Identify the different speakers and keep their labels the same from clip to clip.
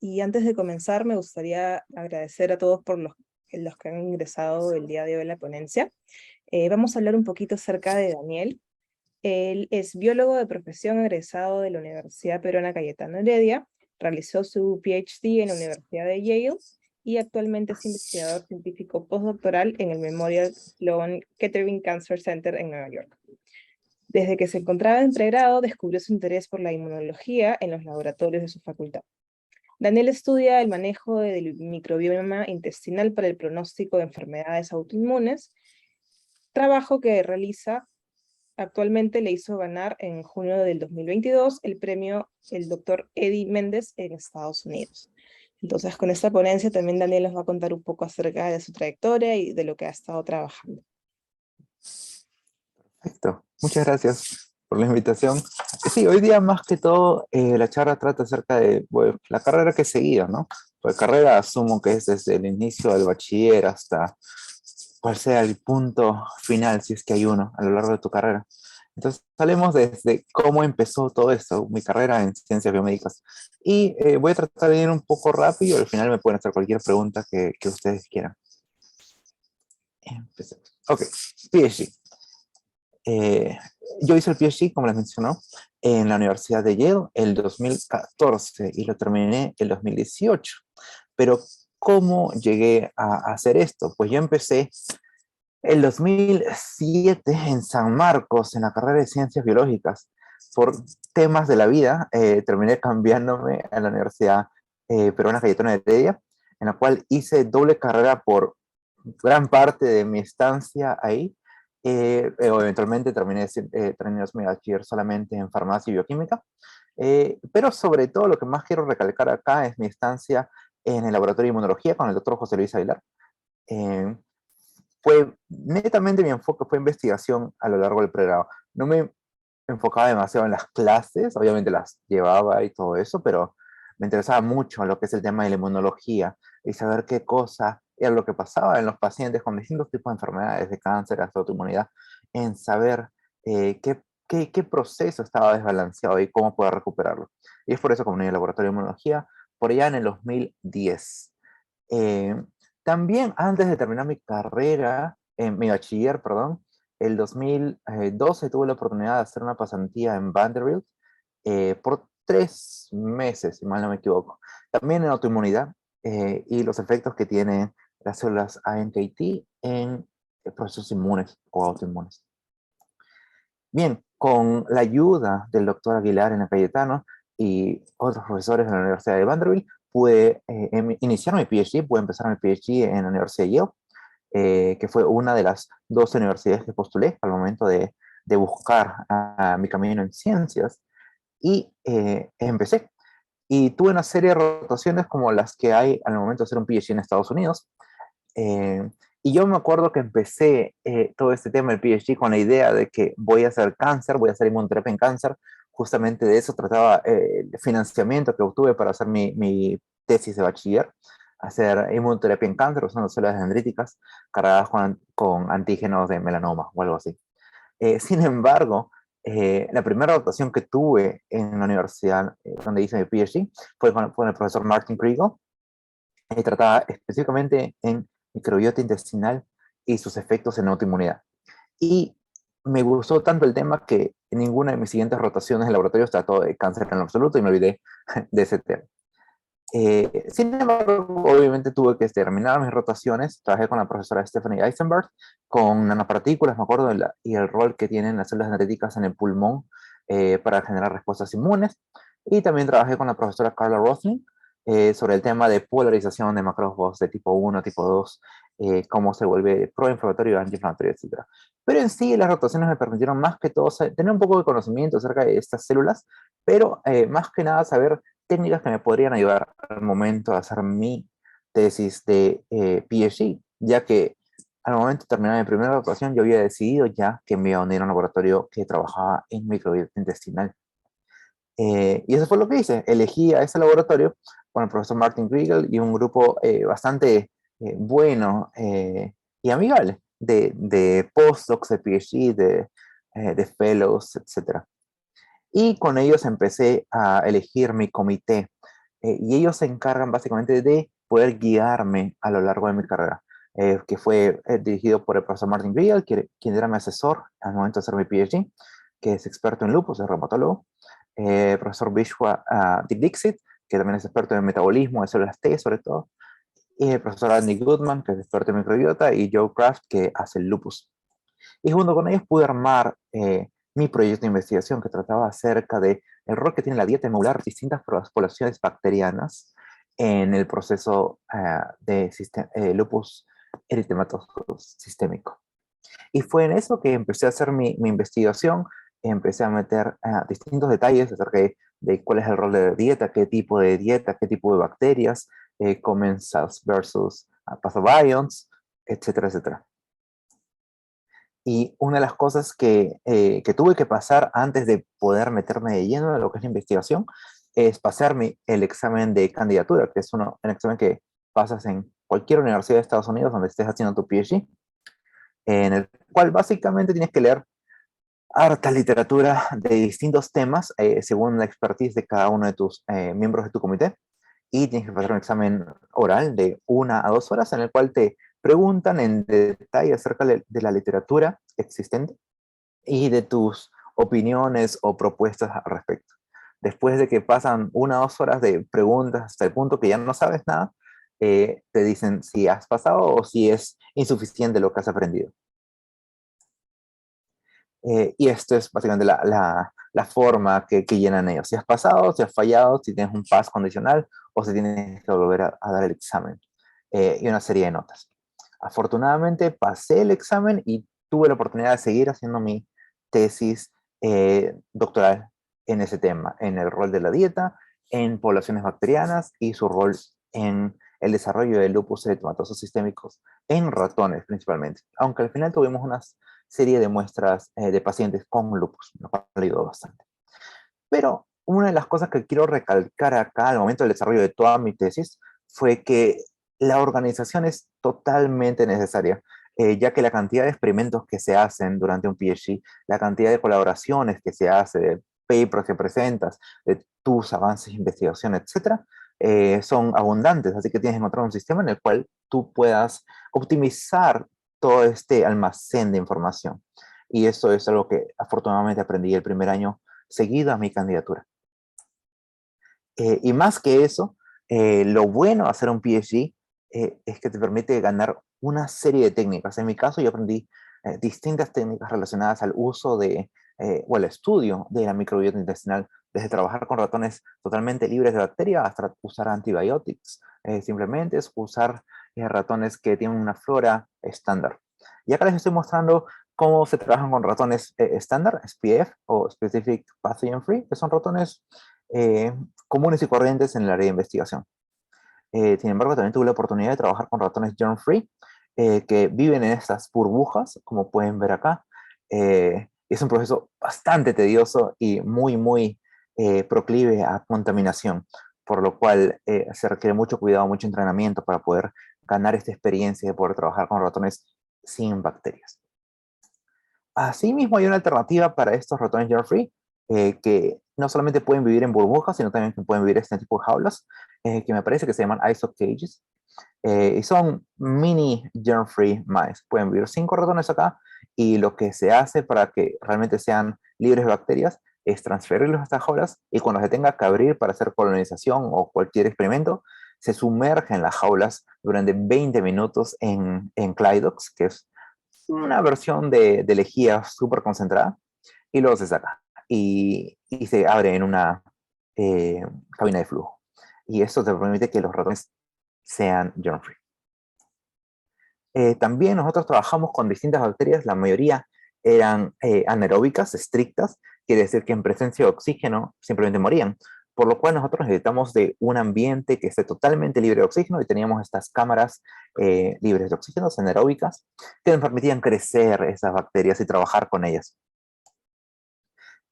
Speaker 1: y antes de comenzar me gustaría agradecer a todos por los que han ingresado el día de hoy a la ponencia. Vamos a hablar un poquito acerca de Daniel. Él es biólogo de profesión egresado de la Universidad Peruana Cayetano Heredia, realizó su PhD en la Universidad de Yale y actualmente es investigador científico postdoctoral en el Memorial Sloan Kettering Cancer Center en Nueva York. Desde que se encontraba en pregrado, descubrió su interés por la inmunología en los laboratorios de su facultad. Daniel estudia el manejo del microbioma intestinal para el pronóstico de enfermedades autoinmunes, trabajo que realiza actualmente le hizo ganar en junio del 2022 el premio el Dr. Eddie Méndez en Estados Unidos. Entonces, con esta ponencia también Daniel nos va a contar un poco acerca de su trayectoria y de lo que ha estado trabajando.
Speaker 2: Perfecto, muchas gracias por la invitación. Sí, hoy día más que todo la charla trata acerca de la carrera que he seguido, ¿no? Pues carrera asumo que es desde el inicio del bachiller hasta cuál sea el punto final, si es que hay uno, a lo largo de tu carrera. Entonces, salimos desde cómo empezó todo esto, mi carrera en ciencias biomédicas. Y voy a tratar de ir un poco rápido, al final me pueden hacer cualquier pregunta que ustedes quieran. Empecemos. Ok, PhD. Yo hice el PhD, como les mencionó, en la Universidad de Yale el 2014 y lo terminé el 2018. Pero, ¿cómo llegué a hacer esto? Pues yo empecé el 2007 en San Marcos, en la carrera de Ciencias Biológicas. Por temas de la vida, terminé cambiándome a la Universidad Peruana Cayetano Heredia, en la cual hice doble carrera por gran parte de mi estancia ahí. Eventualmente terminé mi bachiller solamente en farmacia y bioquímica. Pero sobre todo lo que más quiero recalcar acá es mi estancia en el laboratorio de inmunología con el doctor José Luis Aguilar. Fue netamente mi enfoque fue investigación a lo largo del pregrado. No me enfocaba demasiado en las clases, obviamente las llevaba y todo eso, pero me interesaba mucho lo que es el tema de la inmunología y saber qué cosa era lo que pasaba en los pacientes con distintos tipos de enfermedades, de cáncer hasta autoinmunidad, en saber qué proceso estaba desbalanceado y cómo poder recuperarlo. Y es por eso que uní el laboratorio de inmunología por allá en el 2010. Eh, También antes de terminar mi carrera, mi bachiller, perdón, el 2012 tuve la oportunidad de hacer una pasantía en Vanderbilt por 3 meses, si mal no me equivoco. También en autoinmunidad y los efectos que tienen las células ANKT en procesos inmunes o autoinmunes. Bien, con la ayuda del doctor Aguilar en la Cayetano y otros profesores de la Universidad de Vanderbilt, pude iniciar mi PhD, pude empezar mi PhD en la Universidad de Yale, que fue una de las dos universidades que postulé al momento de buscar mi camino en ciencias, y empecé. Y tuve una serie de rotaciones como las que hay al momento de hacer un PhD en Estados Unidos. Eh, y yo me acuerdo que empecé todo este tema del PhD con la idea de que voy a hacer cáncer, voy a hacer inmunoterapia en cáncer. Justamente de eso trataba el financiamiento que obtuve para hacer mi tesis de bachiller, hacer inmunoterapia en cáncer usando células dendríticas cargadas con antígenos de melanoma o algo así. Sin embargo, la primera rotación que tuve en la universidad donde hice mi PhD fue con el profesor Martin Kriegel. Trataba específicamente en microbiota intestinal y sus efectos en autoinmunidad. Y me gustó tanto el tema que en ninguna de mis siguientes rotaciones en laboratorios trató de cáncer en lo absoluto y me olvidé de ese tema. Sin embargo, obviamente tuve que terminar mis rotaciones. Trabajé con la profesora Stephanie Eisenberg con nanopartículas, me acuerdo, y el rol que tienen las células genéticas en el pulmón para generar respuestas inmunes. Y también trabajé con la profesora Carla Rothling sobre el tema de polarización de macrófagos de tipo 1, tipo 2, cómo se vuelve proinflamatorio, antiinflamatorio, etc. Pero en sí, las rotaciones me permitieron más que todo tener un poco de conocimiento acerca de estas células, pero más que nada saber técnicas que me podrían ayudar al momento de hacer mi tesis de PhD, ya que al momento de terminar mi primera rotación yo había decidido ya que me iba a unir a un laboratorio que trabajaba en microbiota intestinal. Y eso fue lo que hice. Elegí a ese laboratorio con el profesor Martin Kriegel y un grupo bastante bueno y amigable de postdocs, de PhD, de fellows, etc. Y con ellos empecé a elegir mi comité. y ellos se encargan básicamente de poder guiarme a lo largo de mi carrera, que fue dirigido por el profesor Martin Griel, quien era mi asesor al momento de hacer mi PhD, que es experto en lupus, es reumatólogo, profesor Vishwa Dixit, que también es experto en metabolismo, de células T sobre todo, y el profesor Andy Goodman, que es experto en microbiota, y Joe Kraft, que hace el lupus. Y junto con ellos pude armar mi proyecto de investigación que trataba acerca del rol que tiene la dieta emular distintas poblaciones bacterianas en el proceso de lupus eritematoso sistémico. Y fue en eso que empecé a hacer mi investigación, empecé a meter distintos detalles acerca de cuál es el rol de la dieta, qué tipo de bacterias, commensals versus pathobions, etcétera, etcétera. Y una de las cosas que tuve que pasar antes de poder meterme de lleno en lo que es la investigación es pasarme el examen de candidatura, que es un examen que pasas en cualquier universidad de Estados Unidos donde estés haciendo tu PhD, en el cual básicamente tienes que leer harta literatura de distintos temas según la expertise de cada uno de tus miembros de tu comité, y tienes que pasar un examen oral de 1 a 2 horas en el cual te preguntan en detalle acerca de la literatura existente y de tus opiniones o propuestas al respecto. Después de que pasan 1 o 2 horas de preguntas hasta el punto que ya no sabes nada, te dicen si has pasado o si es insuficiente lo que has aprendido. Y esto es básicamente la forma que llenan ellos. Si has pasado, si has fallado, si tienes un pass condicional o si tienes que volver a dar el examen. Y una serie de notas. Afortunadamente pasé el examen y tuve la oportunidad de seguir haciendo mi tesis doctoral en ese tema, en el rol de la dieta, en poblaciones bacterianas y su rol en el desarrollo de lupus eritematosos sistémicos en ratones principalmente. Aunque al final tuvimos unas serie de muestras de pacientes con lupus, lo cual ayudó bastante. Pero una de las cosas que quiero recalcar acá al momento del desarrollo de toda mi tesis fue que la organización es totalmente necesaria, ya que la cantidad de experimentos que se hacen durante un PhD, la cantidad de colaboraciones que se hace, de papers que presentas, de tus avances de investigación, etcétera, son abundantes, así que tienes que encontrar un sistema en el cual tú puedas optimizar todo este almacén de información. Y eso es algo que afortunadamente aprendí el primer año seguido a mi candidatura. Y más que eso, lo bueno de hacer un PhD es que te permite ganar una serie de técnicas. En mi caso, yo aprendí distintas técnicas relacionadas al uso o al estudio de la microbiota intestinal, desde trabajar con ratones totalmente libres de bacterias hasta usar antibióticos. Simplemente es usar ratones que tienen una flora estándar. Y acá les estoy mostrando cómo se trabajan con ratones estándar, SPF o Specific Pathogen Free, que son ratones comunes y corrientes en el área de investigación. Sin embargo, también tuve la oportunidad de trabajar con ratones germ-free que viven en estas burbujas, como pueden ver acá. Es un proceso bastante tedioso y muy proclive a contaminación, por lo cual se requiere mucho cuidado, mucho entrenamiento para poder ganar esta experiencia de poder trabajar con ratones sin bacterias. Asimismo, hay una alternativa para estos ratones germ-free que no solamente pueden vivir en burbujas, sino también que pueden vivir en este tipo de jaulas, que me parece que se llaman ISO cages, y son mini germ-free mice. Pueden vivir 5 ratones acá, y lo que se hace para que realmente sean libres de bacterias es transferirlos a estas jaulas, y cuando se tenga que abrir para hacer colonización o cualquier experimento, se sumerge en las jaulas durante 20 minutos en Clydox, que es una versión de lejía súper concentrada, y luego se saca y se abre en una cabina de flujo. Y esto te permite que los ratones sean germ-free. También nosotros trabajamos con distintas bacterias, la mayoría eran anaeróbicas, estrictas, quiere decir que en presencia de oxígeno simplemente morían, por lo cual nosotros necesitamos de un ambiente que esté totalmente libre de oxígeno, y teníamos estas cámaras libres de oxígeno, anaeróbicas, que nos permitían crecer esas bacterias y trabajar con ellas.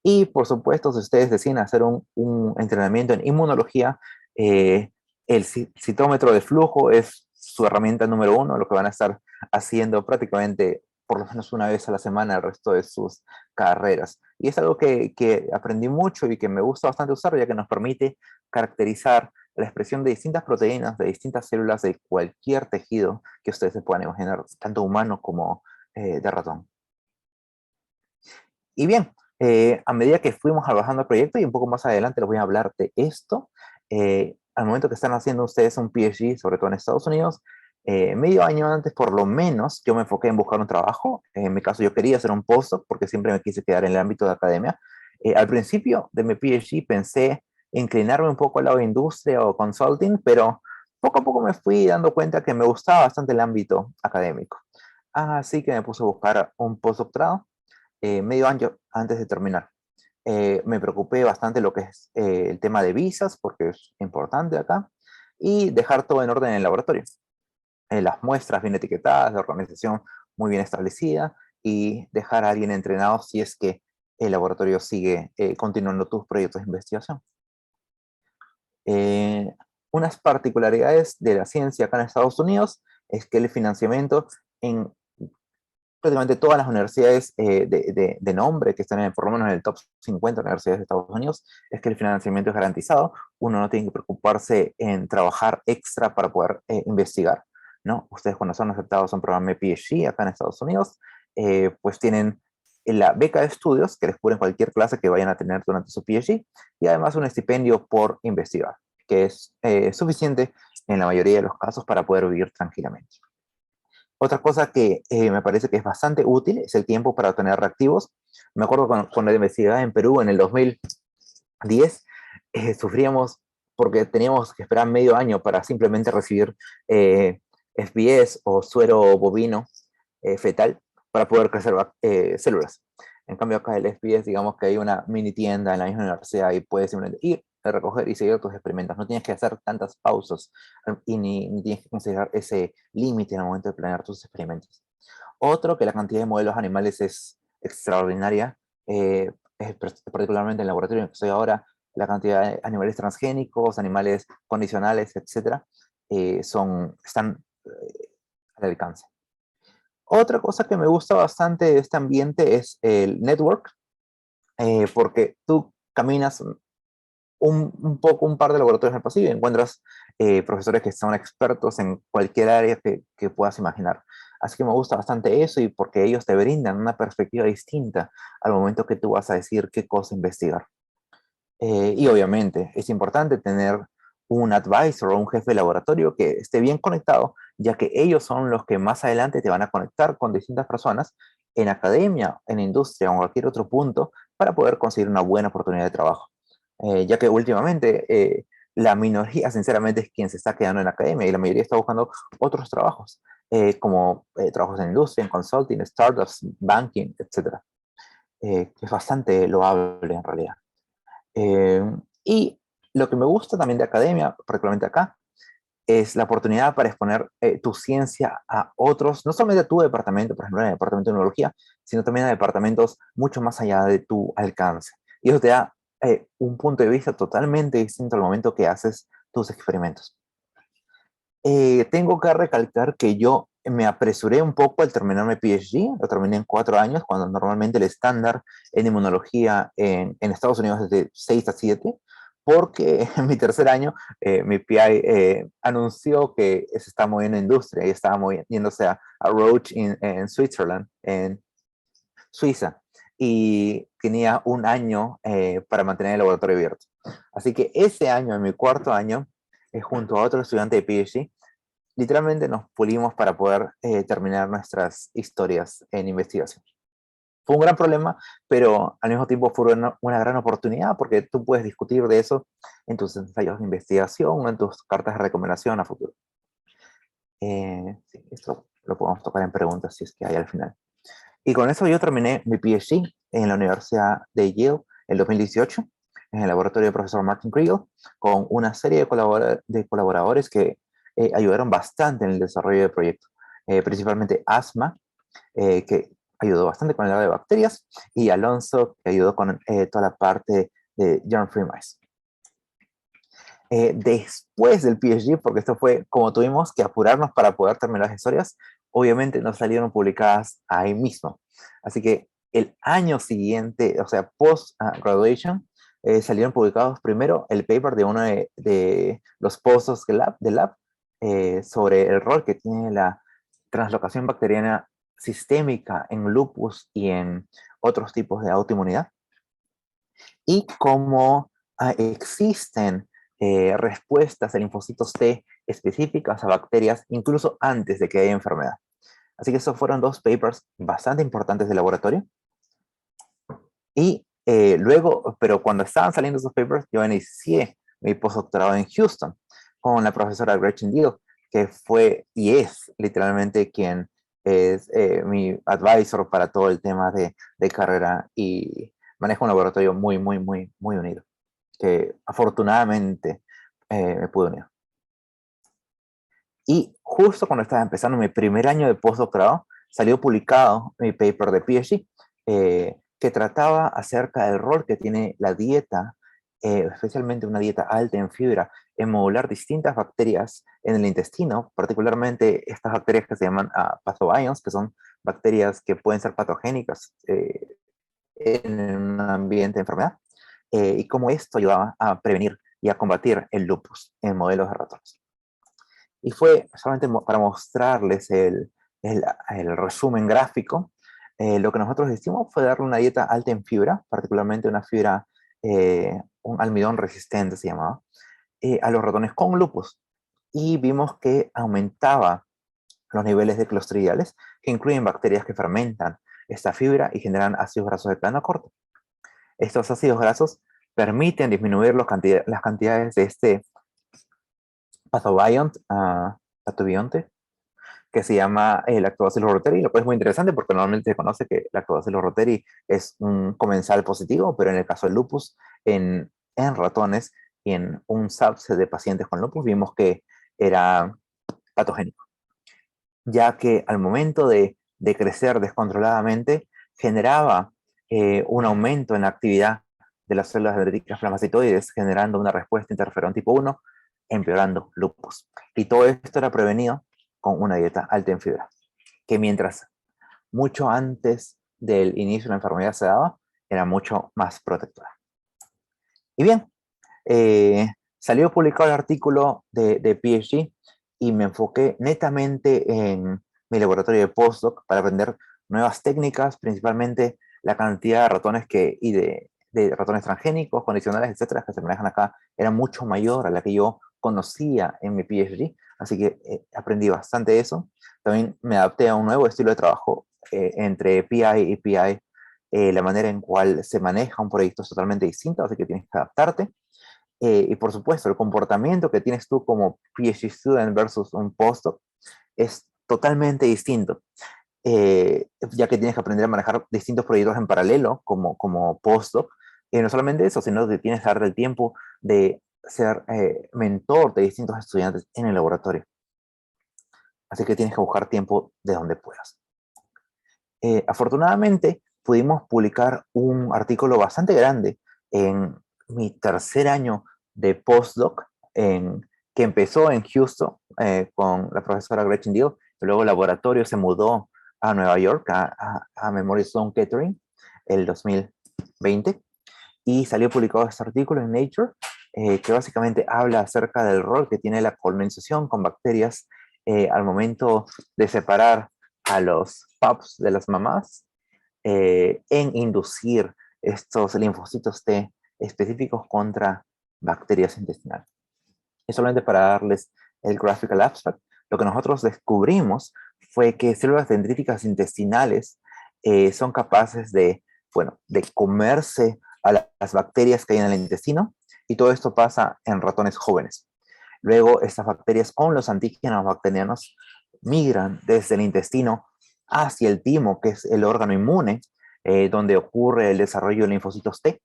Speaker 2: Y por supuesto, si ustedes deciden hacer un entrenamiento en inmunología, el citómetro de flujo es su herramienta número 1, lo que van a estar haciendo prácticamente por lo menos una vez a la semana el resto de sus carreras. Y es algo que aprendí mucho y que me gusta bastante usar, ya que nos permite caracterizar la expresión de distintas proteínas, de distintas células de cualquier tejido que ustedes se puedan imaginar, tanto humano como de ratón. Y bien, a medida que fuimos trabajando el proyecto, y un poco más adelante les voy a hablar de esto, al momento que están haciendo ustedes un PhD, sobre todo en Estados Unidos, medio año antes por lo menos, yo me enfoqué en buscar un trabajo. En mi caso yo quería hacer un postdoc porque siempre me quise quedar en el ámbito de academia. Al principio de mi PhD pensé inclinarme un poco al lado de industria o consulting, pero poco a poco me fui dando cuenta que me gustaba bastante el ámbito académico. Así que me puse a buscar un postdoctorado medio año antes de terminar. Me preocupé bastante lo que es el tema de visas, porque es importante acá, y dejar todo en orden en el laboratorio. Las muestras bien etiquetadas, la organización muy bien establecida, y dejar a alguien entrenado si es que el laboratorio sigue continuando tus proyectos de investigación. Unas particularidades de la ciencia acá en Estados Unidos es que el financiamiento en prácticamente todas las universidades de nombre que están por lo menos en el top 50 universidades de Estados Unidos, es que el financiamiento es garantizado. Uno no tiene que preocuparse en trabajar extra para poder investigar, ¿no? Ustedes cuando son aceptados a un programa de PhD acá en Estados Unidos, pues tienen la beca de estudios que les cubren cualquier clase que vayan a tener durante su PhD, y además un estipendio por investigar, que es suficiente en la mayoría de los casos para poder vivir tranquilamente. Otra cosa que me parece que es bastante útil es el tiempo para obtener reactivos. Me acuerdo cuando investigaba en Perú en el 2010, sufríamos porque teníamos que esperar medio año para simplemente recibir FBS o suero bovino fetal para poder crecer células. En cambio acá el FBS, digamos que hay una mini tienda en la misma universidad y puedes simplemente ir a recoger y seguir tus experimentos. No tienes que hacer tantas pausas y ni tienes que considerar ese límite en el momento de planear tus experimentos. Otro, que la cantidad de modelos animales es extraordinaria, particularmente en el laboratorio en el que estoy ahora, la cantidad de animales transgénicos, animales condicionales, etcétera, están al alcance. Otra cosa que me gusta bastante de este ambiente es el network, porque tú caminas un par de laboratorios en el pasillo y encuentras profesores que son expertos en cualquier área que puedas imaginar. Así que me gusta bastante eso, y porque ellos te brindan una perspectiva distinta al momento que tú vas a decir qué cosa investigar. Y obviamente es importante tener un advisor o un jefe de laboratorio que esté bien conectado, ya que ellos son los que más adelante te van a conectar con distintas personas en academia, en industria o en cualquier otro punto para poder conseguir una buena oportunidad de trabajo. Ya que últimamente la minoría, sinceramente, es quien se está quedando en la academia, y la mayoría está buscando otros trabajos, como trabajos en industria, en consulting, startups, banking, etc. Es bastante loable en realidad. Eh, y lo que me gusta también de academia, particularmente acá, es la oportunidad para exponer tu ciencia a otros, no solamente a tu departamento, por ejemplo, en el departamento de tecnología, sino también a departamentos mucho más allá de tu alcance. Y eso te da un punto de vista totalmente distinto al momento que haces tus experimentos. Tengo que recalcar que yo me apresuré un poco al terminar mi PhD, lo terminé en 4 años, cuando normalmente el estándar en inmunología en Estados Unidos es de 6 a 7, porque en mi tercer año mi PI anunció que se está moviendo industria y estaba moviéndose a Roche en Switzerland, en Suiza, y tenía un año para mantener el laboratorio abierto. Así que ese año, en mi cuarto año, junto a otro estudiante de PhD, literalmente nos pulimos para poder terminar nuestras historias en investigación. Fue un gran problema, pero al mismo tiempo fue una gran oportunidad, porque tú puedes discutir de eso en tus ensayos de investigación o en tus cartas de recomendación a futuro. Sí, esto lo podemos tocar en preguntas si es que hay al final. Y con eso yo terminé mi PhD en la Universidad de Yale en 2018, en el laboratorio del profesor Martin Kriegel, con una serie de colaboradores que ayudaron bastante en el desarrollo del proyecto. Principalmente Asma, que ayudó bastante con el lado de bacterias, y Alonso, que ayudó con toda la parte de germ-free mice. Después del PhD, porque esto fue como tuvimos que apurarnos para poder terminar las historias, obviamente no salieron publicadas ahí mismo. Así que el año siguiente, o sea, post-graduation, salieron publicados primero el paper de uno de los postdocs del lab sobre el rol que tiene la translocación bacteriana sistémica en lupus y en otros tipos de autoinmunidad, y cómo existen respuestas de linfocitos T específicas a bacterias incluso antes de que haya enfermedad. Así que esos fueron dos papers bastante importantes de laboratorio. Y luego, pero cuando estaban saliendo esos papers, yo inicié mi postdoctorado en Houston con la profesora Gretchen Deal, que fue y es literalmente quien es mi advisor para todo el tema de carrera, y maneja un laboratorio muy, muy, muy, muy unido, que afortunadamente me pude unir. Y justo cuando estaba empezando mi primer año de postdoctorado, salió publicado mi paper de PhD, que trataba acerca del rol que tiene la dieta, especialmente una dieta alta en fibra, en modular distintas bacterias en el intestino, particularmente estas bacterias que se llaman pathobions, que son bacterias que pueden ser patogénicas en un ambiente de enfermedad, y cómo esto ayudaba a prevenir y a combatir el lupus en modelos de ratones. Y fue solamente para mostrarles el resumen gráfico. Lo que nosotros hicimos fue darle una dieta alta en fibra, particularmente una fibra, un almidón resistente se llamaba, a los ratones con lupus. Y vimos que aumentaba los niveles de clostridiales, que incluyen bacterias que fermentan esta fibra y generan ácidos grasos de cadena corta. Estos ácidos grasos permiten disminuir las cantidades de este pathobionte, que se llama Lactobacillus reuteri, lo cual es muy interesante porque normalmente se conoce que Lactobacillus reuteri es un comensal positivo, pero en el caso del lupus, en ratones y en un subset de pacientes con lupus, vimos que era patogénico, ya que al momento de crecer descontroladamente generaba un aumento en la actividad de las células dendríticas plasmacitoides, generando una respuesta interferón tipo 1, empeorando lupus. Y todo esto era prevenido con una dieta alta en fibra, que mientras mucho antes del inicio de la enfermedad se daba, era mucho más protectora. Y bien, salió publicado el artículo de PhD y me enfoqué netamente en mi laboratorio de postdoc para aprender nuevas técnicas, principalmente la cantidad de ratones y de ratones transgénicos, condicionales, etcétera, que se manejan acá, era mucho mayor a la que yo conocía en mi PhD, así que aprendí bastante de eso. También me adapté a un nuevo estilo de trabajo entre PI y PI. La manera en cual se maneja un proyecto es totalmente distinta, así que tienes que adaptarte. Y por supuesto, el comportamiento que tienes tú como PhD student versus un postdoc es totalmente distinto, ya que tienes que aprender a manejar distintos proyectos en paralelo como postdoc. Y no solamente eso, sino que tienes que darte el tiempo de ser mentor de distintos estudiantes en el laboratorio. Así que tienes que buscar tiempo de donde puedas. Afortunadamente, pudimos publicar un artículo bastante grande en mi tercer año de postdoc, que empezó en Houston con la profesora Gretchen Deal, y luego el laboratorio se mudó a Nueva York, a Memorial Sloan Kettering, el 2020, y salió publicado este artículo en Nature, que básicamente habla acerca del rol que tiene la colonización con bacterias al momento de separar a los pups de las mamás, en inducir estos linfocitos T específicos contra bacterias intestinales. Y solamente para darles el graphical abstract, lo que nosotros descubrimos fue que células dendríticas intestinales son capaces bueno, de comerse a las bacterias que hay en el intestino, y todo esto pasa en ratones jóvenes. Luego, estas bacterias con los antígenos bacterianos migran desde el intestino hacia el timo, que es el órgano inmune, donde ocurre el desarrollo de linfocitos T.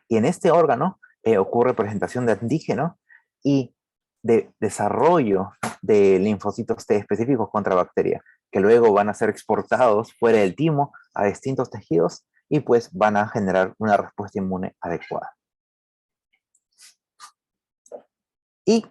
Speaker 2: Y en este órgano ocurre presentación de antígeno y de desarrollo de linfocitos T específicos contra bacteria, que luego van a ser exportados fuera del timo a distintos tejidos y pues van a generar una respuesta inmune adecuada. Y,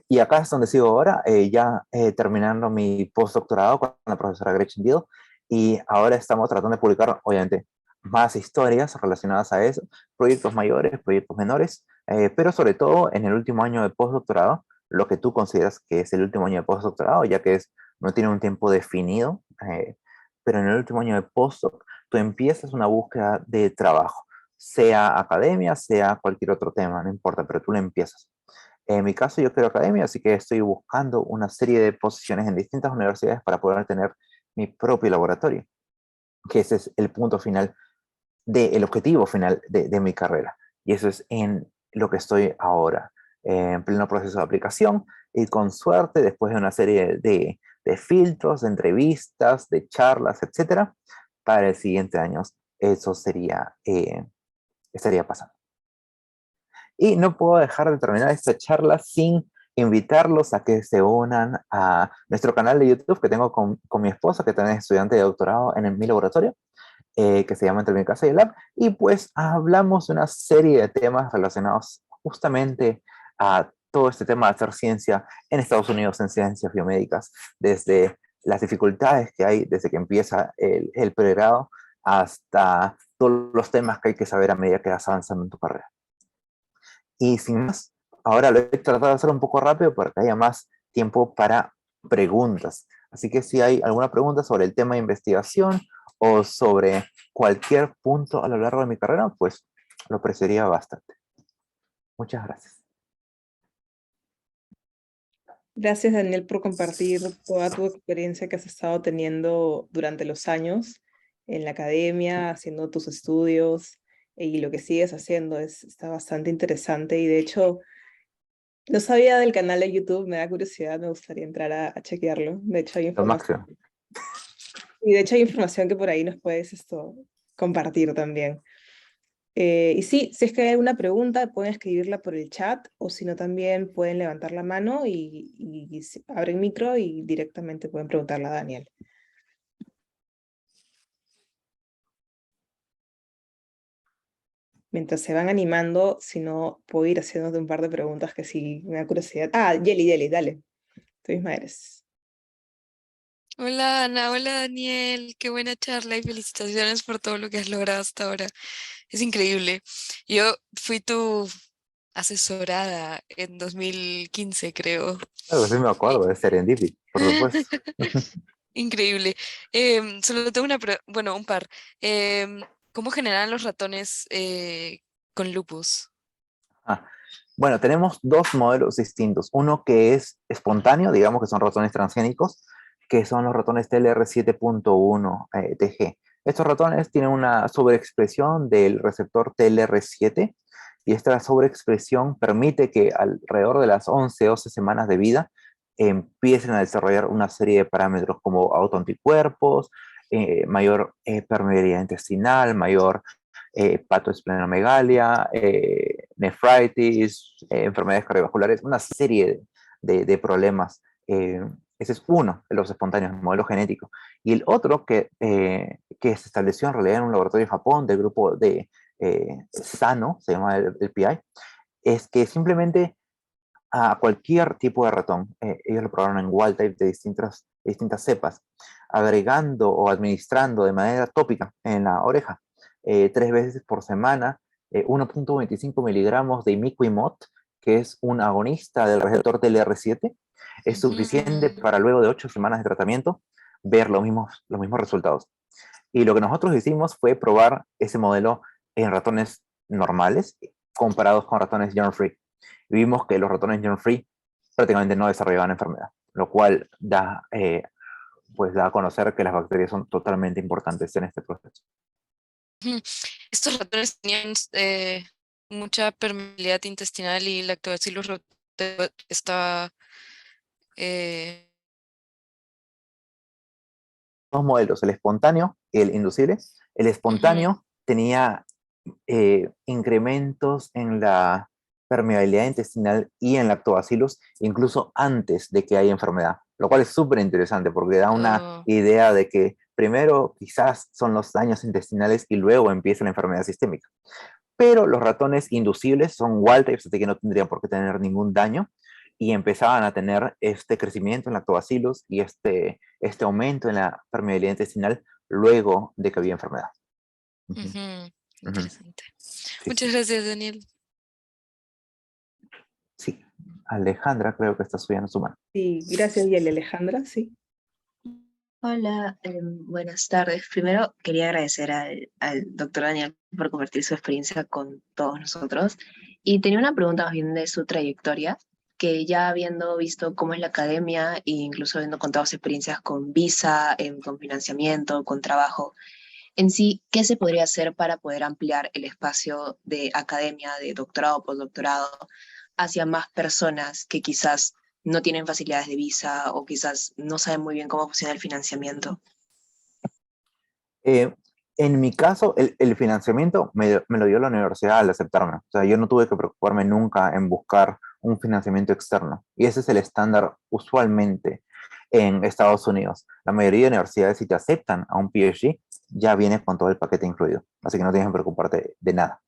Speaker 2: y acá es donde sigo ahora, ya terminando mi postdoctorado con la profesora Gretchen Deal, y ahora estamos tratando de publicar, obviamente, más historias relacionadas a eso, proyectos mayores, proyectos menores, pero sobre todo en el último año de postdoctorado, lo que tú consideras que es el último año de postdoctorado, ya que no tiene un tiempo definido, pero en el último año de postdoc tú empiezas una búsqueda de trabajo, sea academia, sea cualquier otro tema, no importa, pero tú lo empiezas. En mi caso, yo quiero academia, así que estoy buscando una serie de posiciones en distintas universidades para poder tener mi propio laboratorio, que ese es el punto final, el objetivo final de mi carrera. Y eso es en lo que estoy ahora, en pleno proceso de aplicación y con suerte, después de una serie de filtros, de entrevistas, de charlas, etcétera, para el siguiente año eso estaría pasando. Y no puedo dejar de terminar esta charla sin invitarlos a que se unan a nuestro canal de YouTube que tengo con mi esposa, que también es estudiante de doctorado en mi laboratorio, que se llama Entre mi casa y el lab, y pues hablamos de una serie de temas relacionados justamente a todo este tema de hacer ciencia en Estados Unidos en ciencias biomédicas, desde las dificultades que hay desde que empieza el pregrado hasta todos los temas que hay que saber a medida que vas avanzando en tu carrera. Y sin más, ahora lo he tratado de hacer un poco rápido para que haya más tiempo para preguntas. Así que si hay alguna pregunta sobre el tema de investigación o sobre cualquier punto a lo largo de mi carrera, pues lo apreciaría bastante. Muchas gracias.
Speaker 1: Gracias, Daniel, por compartir toda tu experiencia que has estado teniendo durante los años en la academia, haciendo tus estudios y lo que sigues haciendo. Está bastante interesante y de hecho no sabía del canal de YouTube, me da curiosidad, me gustaría entrar a chequearlo. De hecho hay
Speaker 2: Lo
Speaker 1: información.
Speaker 2: máximo.
Speaker 1: Y de hecho hay información que por ahí nos puedes compartir también. Y sí, si es que hay alguna pregunta, pueden escribirla por el chat o si no también pueden levantar la mano y abren micro y directamente pueden preguntarle a Daniel. Mientras se van animando, si no, puedo ir haciéndote un par de preguntas que sí me da curiosidad. Ah, Yeli, dale. Tú misma eres.
Speaker 3: Hola Ana, hola Daniel, qué buena charla y felicitaciones por todo lo que has logrado hasta ahora. Es increíble. Yo fui tu asesorada en 2015, creo.
Speaker 2: Claro que sí me
Speaker 3: Y-
Speaker 2: acuerdo, de Serendipity, por supuesto.
Speaker 3: Increíble. Solo tengo bueno, un par. Em, ¿Cómo generan los ratones con lupus?
Speaker 2: Ah, bueno, tenemos dos modelos distintos. Uno que es espontáneo, digamos que son ratones transgénicos, que son los ratones TLR7.1 TG. Estos ratones tienen una sobreexpresión del receptor TLR7 y esta sobreexpresión permite que alrededor de las 11-12 semanas de vida empiecen a desarrollar una serie de parámetros como autoanticuerpos, mayor permeabilidad intestinal, mayor hepatoesplenomegalia, nefritis, enfermedades cardiovasculares, una serie de problemas. Ese es uno de los espontáneos, el modelo genético. Y el otro que se estableció en realidad en un laboratorio en Japón del grupo de Sano, se llama el PI, es que simplemente a cualquier tipo de ratón, ellos lo probaron en wild type de distintas cepas, agregando o administrando de manera tópica en la oreja 3 veces por semana 1.25 miligramos de imiquimod, que es un agonista del receptor TLR7, es suficiente
Speaker 3: Mm,
Speaker 2: para luego de 8 semanas de tratamiento ver los mismos resultados. Y lo que nosotros hicimos fue probar ese modelo en ratones normales comparados con ratones germ-free. Y vimos que los ratones germ-free prácticamente no desarrollaban enfermedad, lo cual pues da a conocer que las bacterias son totalmente importantes en este proceso.
Speaker 3: ujú. Estos ratones tenían mucha permeabilidad intestinal y lactobacillus estaba... eh,
Speaker 2: Dos modelos, el espontáneo y el inducible. El
Speaker 3: ujú.
Speaker 2: espontáneo tenía incrementos en la permeabilidad intestinal y en lactobacillus, incluso antes de que haya enfermedad, lo cual es súper interesante porque da una
Speaker 3: Oh,
Speaker 2: idea de que primero quizás son los daños intestinales y luego empieza la enfermedad sistémica. Pero los ratones inducibles son wild types, así que no tendrían por qué tener ningún daño y empezaban a tener este crecimiento en lactobacillus y este aumento en la permeabilidad intestinal luego de que había enfermedad. Ujú,
Speaker 3: Ujú,
Speaker 2: ujú.
Speaker 3: interesante.
Speaker 2: Sí,
Speaker 3: Muchas
Speaker 2: sí.
Speaker 3: gracias, Daniel.
Speaker 2: Sí. Alejandra creo que está subiendo su mano.
Speaker 1: Sí, gracias, y Alejandra, sí.
Speaker 4: Hola, buenas tardes. Primero quería agradecer al doctor Daniel por compartir su experiencia con todos nosotros. Y tenía una pregunta más bien de su trayectoria, que ya habiendo visto cómo es la academia e incluso habiendo contado sus experiencias con visa, con financiamiento, con trabajo, en sí, ¿qué se podría hacer para poder ampliar el espacio de academia, de doctorado, postdoctorado, hacia más personas que quizás no tienen facilidades de visa o quizás no saben muy bien cómo funciona el financiamiento?
Speaker 2: Eh, en mi caso, el financiamiento me lo dio la universidad al aceptarme. O sea, yo no tuve que preocuparme nunca en buscar un financiamiento externo. Y ese es el estándar usualmente en Estados Unidos. La mayoría de universidades, si te aceptan a un PhD, ya viene con todo el paquete incluido. Así que no tienes que preocuparte de nada.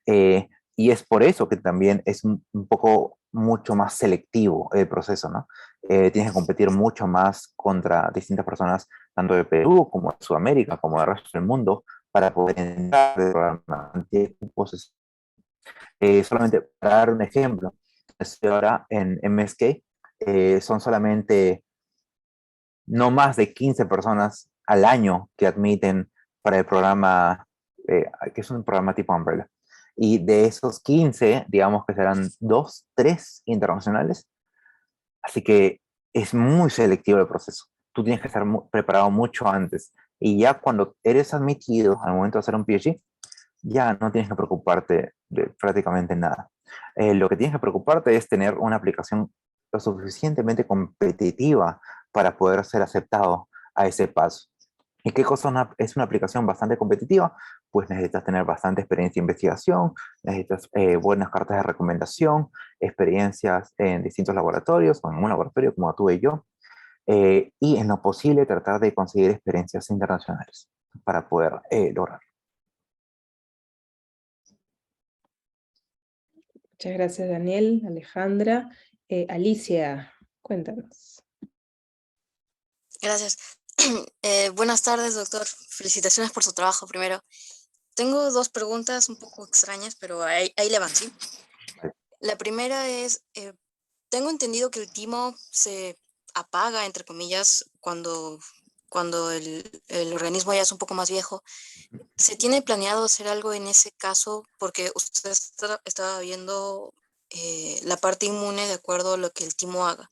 Speaker 2: Eh, y es por eso que también es un poco mucho más selectivo el proceso, ¿no? Tienes que competir mucho más contra distintas personas, tanto de Perú como de Sudamérica, como del resto del mundo, para poder entrar al programa. Solamente para dar un ejemplo, estoy ahora en MSK, son solamente no más de 15 personas al año que admiten para el programa, que es un programa tipo Umbrella. Y de esos 15 digamos que serán 2, 3 internacionales. Así que es muy selectivo el proceso. Tú tienes que estar preparado mucho antes. Y ya cuando eres admitido al momento de hacer un PhD, ya no tienes que preocuparte de prácticamente nada. Lo que tienes que preocuparte es tener una aplicación lo suficientemente competitiva para poder ser aceptado a ese paso. ¿Y qué cosa es una aplicación bastante competitiva? Pues necesitas tener bastante experiencia de investigación, necesitas buenas cartas de recomendación, experiencias en distintos laboratorios, o en un laboratorio como tuve yo, y en lo posible tratar de conseguir experiencias internacionales para poder lograr.
Speaker 1: Muchas gracias, Daniel, Alejandra. Alicia, cuéntanos.
Speaker 5: Gracias. Buenas tardes, doctor. Felicitaciones por su trabajo primero. Tengo dos preguntas un poco extrañas, pero ahí le van, ¿sí? La primera es, tengo entendido que el timo se apaga, entre comillas, cuando el organismo ya es un poco más viejo. ¿Se tiene planeado hacer algo en ese caso? Porque usted estaba viendo la parte inmune de acuerdo a lo que el timo haga.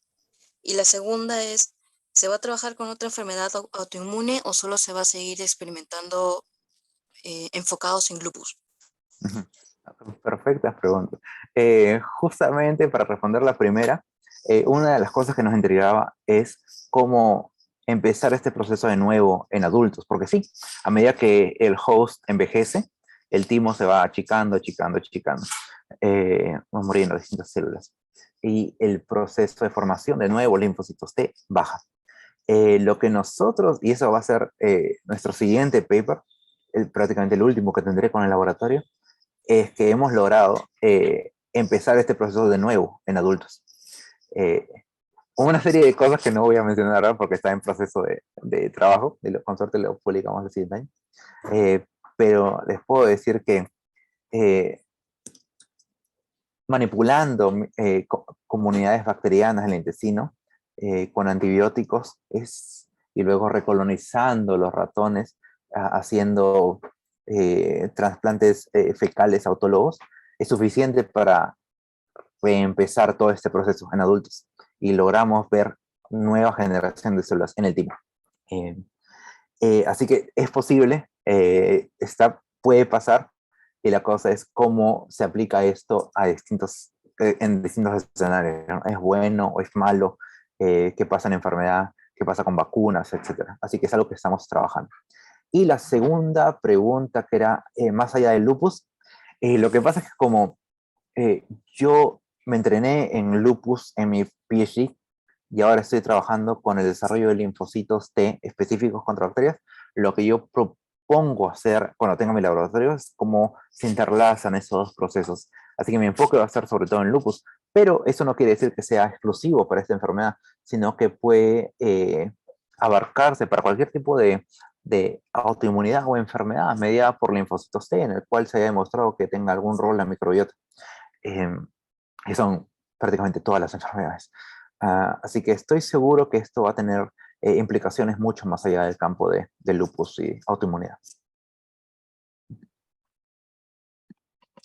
Speaker 5: Y la segunda es, ¿se va a trabajar con otra enfermedad autoinmune o solo se va a seguir experimentando enfocados en lupus?
Speaker 2: Perfectas preguntas. Justamente para responder la primera, una de las cosas que nos intrigaba es cómo empezar este proceso de nuevo en adultos, porque sí, a medida que el host envejece, el timo se va achicando, achicando, achicando, van muriendo distintas células. Y el proceso de formación de nuevos linfocitos T baja. Lo que nosotros, y eso va a ser nuestro siguiente paper, prácticamente el último que tendré con el laboratorio, es que hemos logrado empezar este proceso de nuevo en adultos. Eh, una serie de cosas que no voy a mencionar ahora porque está en proceso de trabajo, con suerte lo publicamos el siguiente año, pero les puedo decir que eh, manipulando comunidades bacterianas en el intestino con antibióticos y luego recolonizando los ratones, haciendo trasplantes fecales autólogos, es suficiente para empezar todo este proceso en adultos y logramos ver nueva generación de células en el timo. Eh, Así que es posible, puede pasar, y la cosa es cómo se aplica esto en distintos escenarios, ¿no? ¿Es bueno o es malo? ¿Qué pasa en enfermedad? ¿Qué pasa con vacunas? Etcétera. Así que es algo que estamos trabajando. Y la segunda pregunta, que era más allá del lupus, lo que pasa es que como yo me entrené en lupus en mi PhD y ahora estoy trabajando con el desarrollo de linfocitos T específicos contra bacterias. Lo que yo propongo hacer cuando tenga mi laboratorio es cómo se interlazan esos dos procesos. Así que mi enfoque va a ser sobre todo en lupus, pero eso no quiere decir que sea exclusivo para esta enfermedad, sino que puede abarcarse para cualquier tipo de autoinmunidad o enfermedad mediada por linfocitos T, en el cual se haya demostrado que tenga algún rol la microbiota. Y son prácticamente todas las enfermedades. Así que estoy seguro que esto va a tener implicaciones mucho más allá del campo del lupus y autoinmunidad.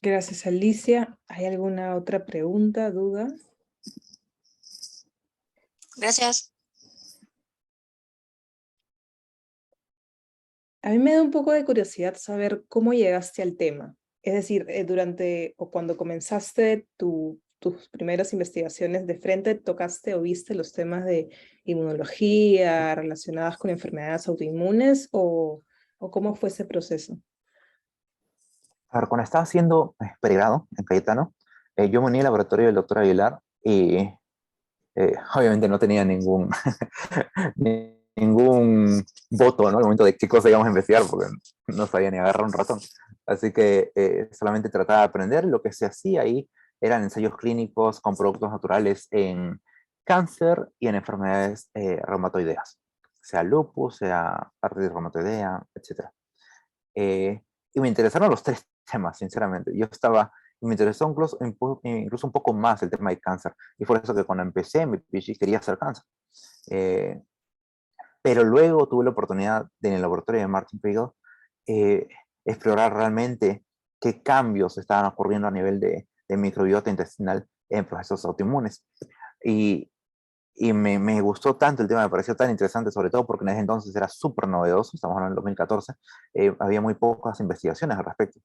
Speaker 1: Gracias, Alicia. ¿Hay alguna otra pregunta, duda?
Speaker 5: Gracias.
Speaker 1: A mí me da un poco de curiosidad saber cómo llegaste al tema. Es decir, durante o cuando comenzaste tus primeras investigaciones de frente, ¿tocaste o viste los temas de inmunología relacionadas con enfermedades autoinmunes o cómo fue ese proceso?
Speaker 2: A ver, cuando estaba haciendo pregrado en Cayetano, yo me uní al laboratorio del doctor Aguilar y obviamente no tenía ningún voto, ¿no? Al momento de qué cosa íbamos a investigar, porque no sabía ni agarrar un ratón. Así que solamente trataba de aprender. Lo que se hacía ahí eran ensayos clínicos con productos naturales en cáncer y en enfermedades reumatoideas, sea lupus, sea artritis reumatoidea, etc. Y me interesaron los tres temas, sinceramente. Me interesó incluso un poco más el tema de cáncer. Y por eso que cuando empecé mi PhD quería hacer cáncer. Pero luego tuve la oportunidad en el laboratorio de Martin Pagel explorar realmente qué cambios estaban ocurriendo a nivel de microbiota intestinal en procesos autoinmunes. Y me gustó tanto el tema, me pareció tan interesante, sobre todo porque en ese entonces era súper novedoso, estamos hablando del 2014, había muy pocas investigaciones al respecto.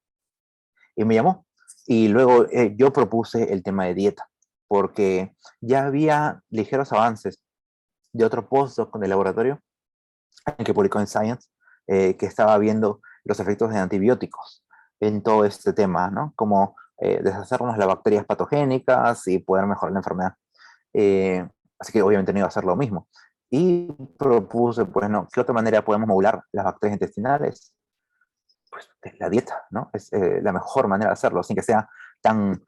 Speaker 2: Y me llamó. Y luego yo propuse el tema de dieta, porque ya había ligeros avances de otro postdoc con el laboratorio que publicó en Science, que estaba viendo los efectos de antibióticos en todo este tema, ¿no? Como deshacernos las bacterias patogénicas y poder mejorar la enfermedad. Así que obviamente no iba a hacer lo mismo. Y propuse, pues, ¿no? ¿Qué otra manera podemos modular las bacterias intestinales? Pues la dieta, ¿no? Es la mejor manera de hacerlo, sin que sea tan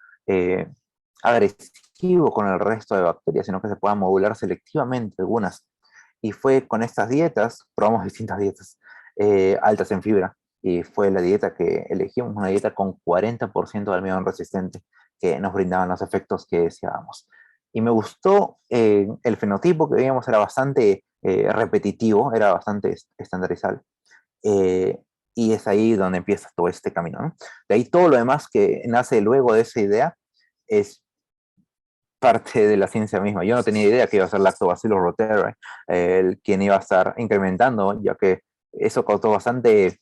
Speaker 2: agresivo con el resto de bacterias, sino que se puedan modular selectivamente algunas. Y fue con estas dietas, probamos distintas dietas altas en fibra, y fue la dieta que elegimos, una dieta con 40% de almidón resistente, que nos brindaban los efectos que deseábamos. Y me gustó el fenotipo que veíamos, era bastante repetitivo, era bastante estandarizado. Y es ahí donde empieza todo este camino, ¿no? De ahí todo lo demás que nace luego de esa idea es parte de la ciencia misma. Yo no tenía idea que iba a ser Lactobacillus rotarae quien iba a estar incrementando, ya que eso causó bastante,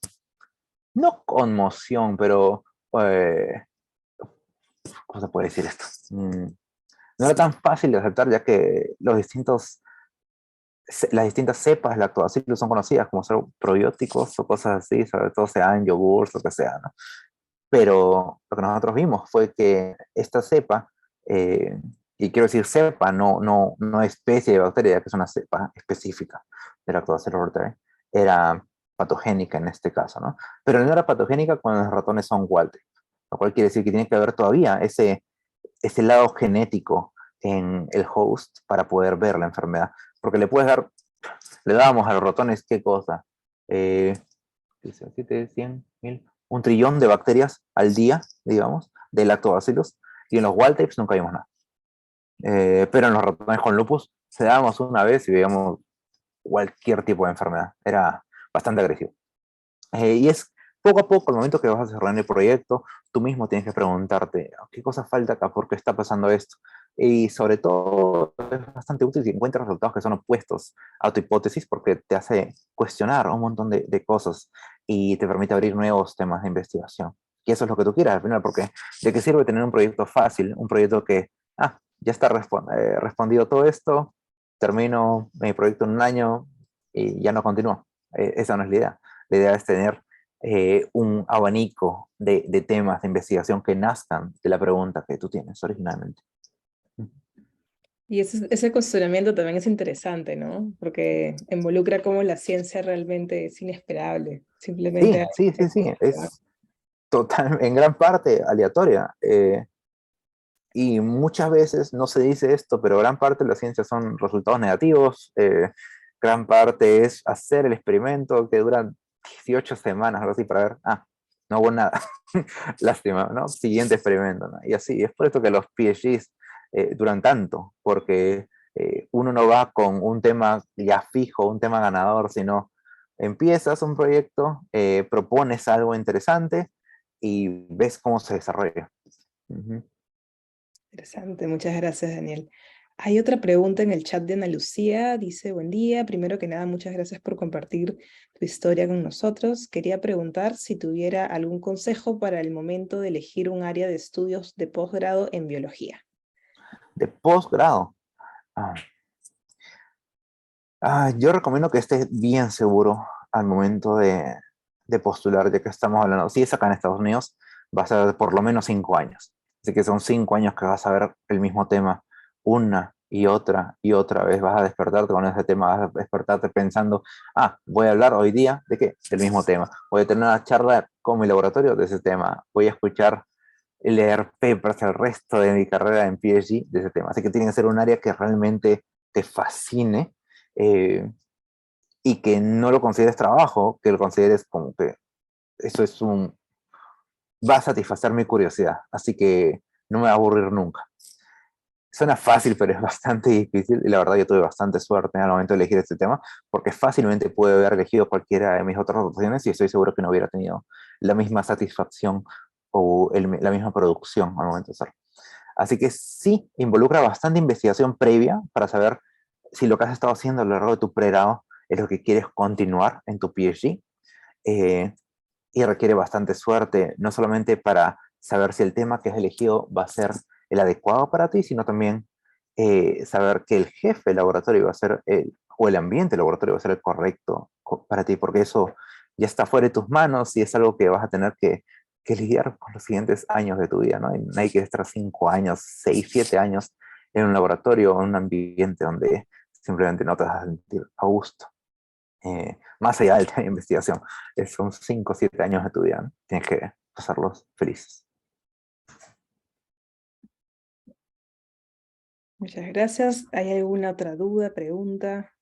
Speaker 2: no conmoción, pero ¿cómo se puede decir esto? No era tan fácil de aceptar, ya que las distintas cepas lactobacillus son conocidas como ser probióticos o cosas así, sobre todo sea en yogurts, lo que sea, ¿no? Pero lo que nosotros vimos fue que esta cepa, y quiero decir cepa, no especie de bacteria, que es una cepa específica de Lactobacillus rotarae, era patogénica en este caso, ¿no? Pero no era patogénica cuando los ratones son Walter, lo cual quiere decir que tiene que haber todavía ese lado genético en el host para poder ver la enfermedad. Porque le dábamos a los ratones, ¿qué cosa? 7, 100, 1000, 1 trillón de bacterias al día, digamos, de lactobacillus, y en los wild types nunca vimos nada. Pero en los ratones con lupus se dábamos una vez y veíamos cualquier tipo de enfermedad. Era bastante agresivo. Y es poco a poco, al momento que vas a desarrollar el proyecto, tú mismo tienes que preguntarte, ¿qué cosa falta acá? ¿Por qué está pasando esto? Y sobre todo, es bastante útil si encuentras resultados que son opuestos a tu hipótesis, porque te hace cuestionar un montón de cosas y te permite abrir nuevos temas de investigación. Y eso es lo que tú quieras al final, porque ¿de qué sirve tener un proyecto fácil? Un proyecto que, ya está respondido todo esto, termino mi proyecto en un año y ya no continúo. Esa no es la idea. La idea es tener un abanico de temas de investigación que nazcan de la pregunta que tú tienes originalmente.
Speaker 1: Y ese cuestionamiento también es interesante, ¿no? Porque involucra cómo la ciencia realmente es inesperable. Simplemente
Speaker 2: Sí. Es total, en gran parte aleatoria. Y muchas veces no se dice esto, pero gran parte de la ciencia son resultados negativos. gran parte es hacer el experimento que dura 18 semanas, algo así, para ver, no hubo nada, lástima, ¿no? Siguiente experimento, ¿no? Y así, es por esto que los PhDs duran tanto, porque uno no va con un tema ya fijo, un tema ganador, sino empiezas un proyecto, propones algo interesante y ves cómo se desarrolla. Ujú.
Speaker 1: Interesante, muchas gracias, Daniel. Hay otra pregunta en el chat de Ana Lucía, dice, buen día, primero que nada, muchas gracias por compartir tu historia con nosotros. Quería preguntar si tuviera algún consejo para el momento de elegir un área de estudios de posgrado en biología.
Speaker 2: De posgrado. Yo recomiendo que estés bien seguro al momento de postular, ya que estamos hablando, si es acá en Estados Unidos, va a ser por lo menos 5 años. Así que son 5 años que vas a ver el mismo tema una y otra vez. Vas a despertarte con ese tema, vas a despertarte pensando, voy a hablar hoy día ¿de qué? Del mismo tema. Voy a tener una charla con mi laboratorio de ese tema. Voy a escuchar, leer papers el resto de mi carrera en PhD de ese tema. Así que tiene que ser un área que realmente te fascine, y que no lo consideres trabajo, que lo consideres como que eso va a satisfacer mi curiosidad, así que no me va a aburrir nunca. Suena fácil, pero es bastante difícil, y la verdad yo tuve bastante suerte al momento de elegir este tema, porque fácilmente pude haber elegido cualquiera de mis otras opciones y estoy seguro que no hubiera tenido la misma satisfacción o la misma producción al momento de hacerlo. Así que sí, involucra bastante investigación previa para saber si lo que has estado haciendo a lo largo de tu pregrado es lo que quieres continuar en tu PhD, y requiere bastante suerte, no solamente para saber si el tema que has elegido va a ser el adecuado para ti, sino también saber que el jefe del laboratorio va a ser o el ambiente del laboratorio va a ser el correcto para ti, porque eso ya está fuera de tus manos y es algo que vas a tener que lidiar con los siguientes años de tu vida, ¿no? Y nadie quiere estar 5 años, 6, 7 años en un laboratorio o en un ambiente donde simplemente no te vas a sentir a gusto. Más allá del tema de investigación, son 5 o 7 años de tu vida, ¿no? Tienes que pasarlos felices.
Speaker 1: Muchas gracias. ¿Hay alguna otra duda, pregunta?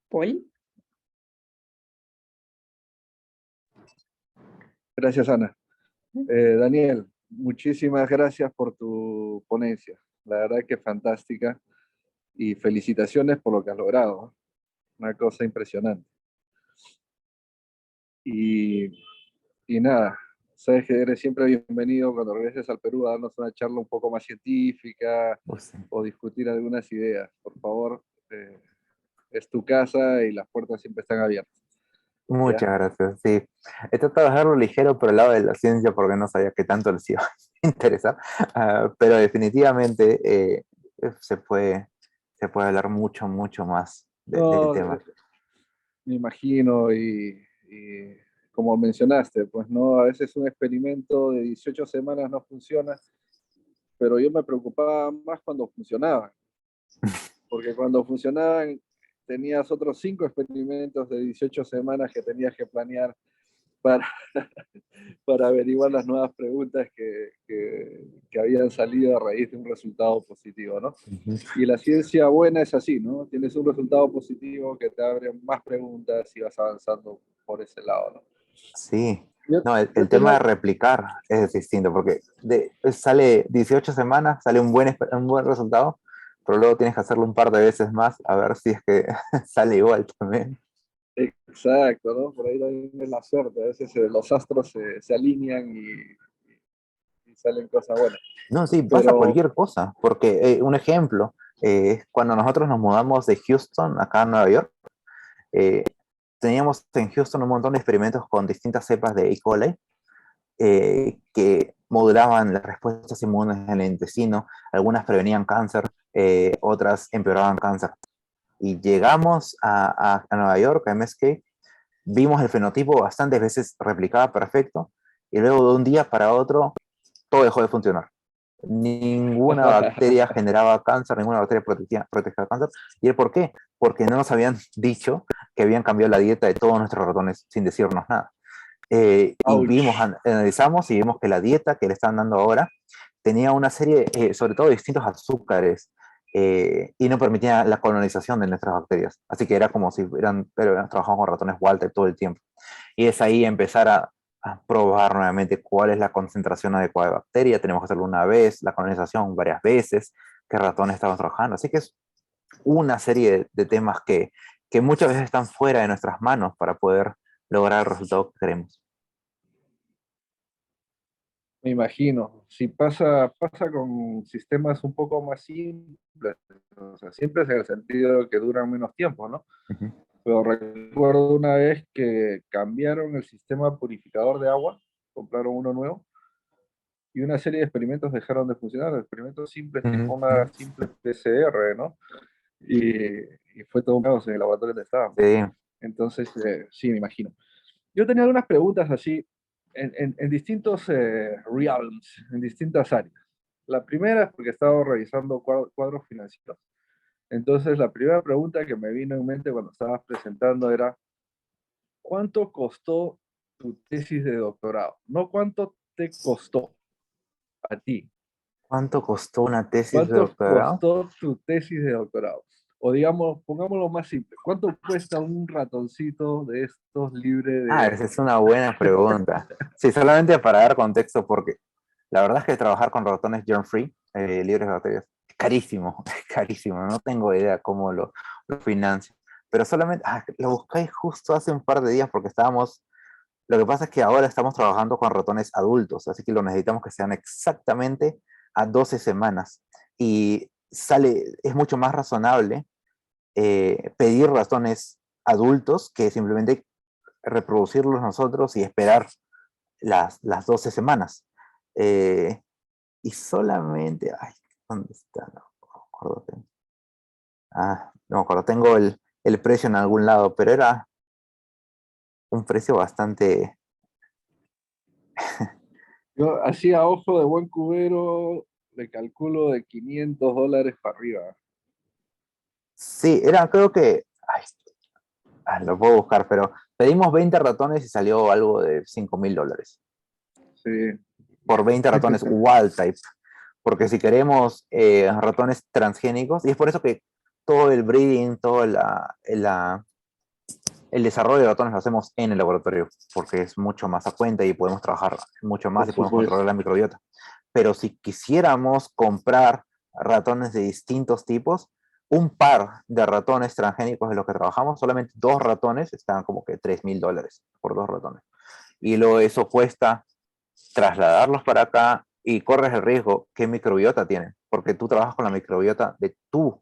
Speaker 1: ¿Paul?
Speaker 6: Gracias, Ana. Daniel, muchísimas gracias por tu ponencia. La verdad que fantástica y felicitaciones por lo que has logrado, ¿no? Una cosa impresionante. Y, y nada, sabes que eres siempre bienvenido cuando regreses al Perú a darnos una charla un poco más científica
Speaker 2: Pues sí.
Speaker 6: o discutir algunas ideas. Por favor, es tu casa y las puertas siempre están abiertas.
Speaker 2: Muchas
Speaker 6: ¿Ya?
Speaker 2: gracias, sí. He tratado de dejarlo ligero por el lado de la ciencia porque no sabía qué tanto les iba a interesar, pero definitivamente se puede hablar mucho, mucho más del
Speaker 6: No,
Speaker 2: tema.
Speaker 6: me imagino y como mencionaste, pues no, a veces un experimento de 18 semanas no funciona, pero yo me preocupaba más cuando funcionaban, porque cuando funcionaban tenías otros 5 experimentos de 18 semanas que tenías que planear para, para averiguar las nuevas preguntas que habían salido a raíz de un resultado positivo, ¿no?
Speaker 2: Ujú.
Speaker 6: Y la ciencia buena es así, ¿no? Tienes un resultado positivo que te abre más preguntas y vas avanzando por ese lado, ¿no?
Speaker 2: Sí,
Speaker 6: Yo,
Speaker 2: no, el
Speaker 6: yo
Speaker 2: tema
Speaker 6: tengo,
Speaker 2: de replicar es distinto porque sale 18 semanas, sale un buen resultado, pero luego tienes que hacerlo un par de veces más a ver si es que sale igual también.
Speaker 6: exacto, ¿no? Por ahí también es la suerte, a veces los astros se alinean y salen cosas buenas.
Speaker 2: No, sí, pasa
Speaker 6: Pero,
Speaker 2: cualquier cosa, porque un ejemplo, cuando nosotros nos mudamos de Houston acá a Nueva York, eh, teníamos en Houston un montón de experimentos con distintas cepas de E. coli, que modulaban las respuestas inmunes en el intestino, algunas prevenían cáncer, otras empeoraban cáncer. Y llegamos a Nueva York, a MSK, vimos el fenotipo bastantes veces replicado perfecto, y luego de un día para otro todo dejó de funcionar. Ninguna bacteria generaba cáncer, ninguna bacteria protegía cáncer. ¿Y el por qué? Porque no nos habían dicho que habían cambiado la dieta de todos nuestros ratones sin decirnos nada. Y
Speaker 6: ouch.
Speaker 2: analizamos y vimos que la dieta que le están dando ahora tenía una serie, sobre todo de distintos azúcares, y no permitía la colonización de nuestras bacterias. Así que era como si pero trabajamos con ratones Walter todo el tiempo. Y es ahí empezar a probar nuevamente cuál es la concentración adecuada de bacteria. Tenemos que hacerlo una vez, la colonización varias veces, qué ratones estamos trabajando. Así que es una serie de temas que muchas veces están fuera de nuestras manos para poder lograr el resultado que queremos.
Speaker 6: Me imagino, si pasa con sistemas un poco más simples, o sea, simples en el sentido de que duran menos tiempo, ¿no?
Speaker 2: Ujú.
Speaker 6: Pero recuerdo una vez que cambiaron el sistema purificador de agua, compraron uno nuevo, y una serie de experimentos dejaron de funcionar, experimentos simples, tipo una
Speaker 2: Ujú.
Speaker 6: simple PCR, ¿no? Y fue todo un caos en el laboratorio donde estábamos.
Speaker 2: Sí.
Speaker 6: Entonces, sí, me imagino. Yo tenía algunas preguntas así en distintos realms, en distintas áreas. La primera es porque estaba revisando cuadros financieros. Entonces, la primera pregunta que me vino en mente cuando estabas presentando era, ¿cuánto costó tu tesis de doctorado? No cuánto te costó a ti.
Speaker 2: ¿Cuánto costó una tesis de
Speaker 6: ¿Cuánto
Speaker 2: doctorado?
Speaker 6: costó tu tesis de doctorado? O digamos, pongámoslo más simple, ¿cuánto cuesta un ratoncito de estos libre de...
Speaker 2: Esa es una buena pregunta. Sí, solamente para dar contexto, porque la verdad es que trabajar con ratones germ-free, libres de bacterias, es carísimo, es carísimo. No tengo idea cómo lo financian. Pero solamente, lo buscáis justo hace un par de días porque lo que pasa es que ahora estamos trabajando con ratones adultos, así que lo necesitamos que sean exactamente a 12 semanas. Y es mucho más razonable pedir ratones adultos que simplemente reproducirlos nosotros y esperar las 12 semanas. Eh, y solamente, ¿dónde está? No me acuerdo. No me acuerdo, tengo el precio en algún lado, pero era un precio bastante...
Speaker 6: Yo hacía ojo de buen cubero, le calculo de $500 para arriba.
Speaker 2: Sí, creo que, lo puedo buscar, pero pedimos 20 ratones y salió algo de $5.000
Speaker 6: Sí.
Speaker 2: por 20 ratones wild type. Porque si queremos ratones transgénicos, y es por eso que todo el breeding, todo el desarrollo de ratones lo hacemos en el laboratorio, porque es mucho más a cuenta y podemos trabajar mucho más
Speaker 6: Por
Speaker 2: y podemos controlar
Speaker 6: supuesto.
Speaker 2: la microbiota. Pero si quisiéramos comprar ratones de distintos tipos, un par de ratones transgénicos de los que trabajamos, solamente 2 ratones, están como que $3.000 por 2 ratones. Y luego eso cuesta trasladarlos para acá y corres el riesgo. ¿Qué microbiota tienen? Porque tú trabajas con la microbiota de tu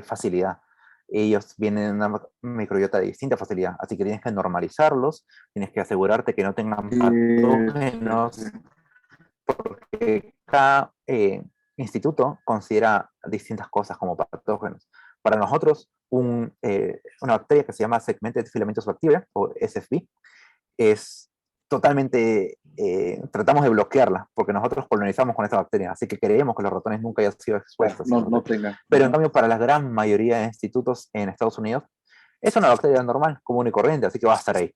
Speaker 2: facilidad. Ellos vienen en una microbiota de distinta facilidad, así que tienes que normalizarlos, tienes que asegurarte que no tengan patógenos, porque cada instituto considera distintas cosas como patógenos. Para nosotros, una bacteria que se llama Segmented Filamentous Bacteria, o SFB, es totalmente, tratamos de bloquearla, porque nosotros colonizamos con esta bacteria, así que creemos que los ratones nunca hayan sido expuestos.
Speaker 6: No tengan.
Speaker 2: Pero en cambio, para la gran mayoría de institutos en Estados Unidos, es una bacteria normal, común y corriente, así que va a estar ahí.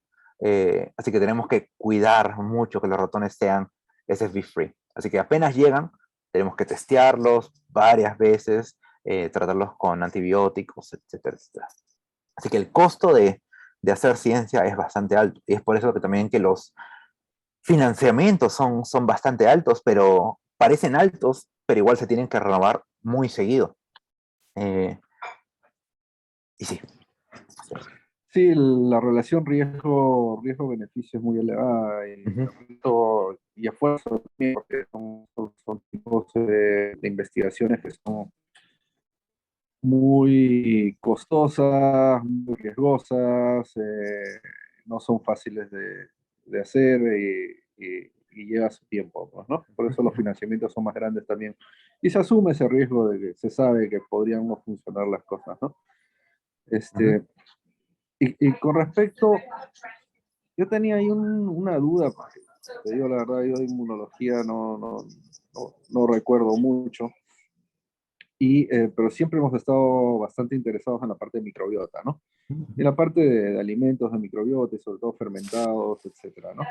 Speaker 2: Así que tenemos que cuidar mucho que los ratones sean SFB free. Así que apenas llegan, tenemos que testearlos varias veces, tratarlos con antibióticos, etcétera, etcétera. Así que el costo de hacer ciencia es bastante alto. Y es por eso que también que los financiamientos son bastante altos, pero parecen altos, pero igual se tienen que renovar muy seguido. Y sí.
Speaker 6: Sí, la relación riesgo-beneficio es muy elevada y, y esfuerzo también, porque son tipos de investigaciones que son muy costosas, muy riesgosas, no son fáciles de hacer y lleva su tiempo, pues, ¿no? Por eso los financiamientos son más grandes también. Y se asume ese riesgo de que se sabe que podrían no funcionar las cosas, ¿no? Y con respecto, yo tenía ahí una duda, porque te digo la verdad, yo de inmunología no recuerdo mucho, pero siempre hemos estado bastante interesados en la parte de microbiota, ¿no? En la parte de alimentos, de microbiota, y sobre todo fermentados, etcétera, ¿no?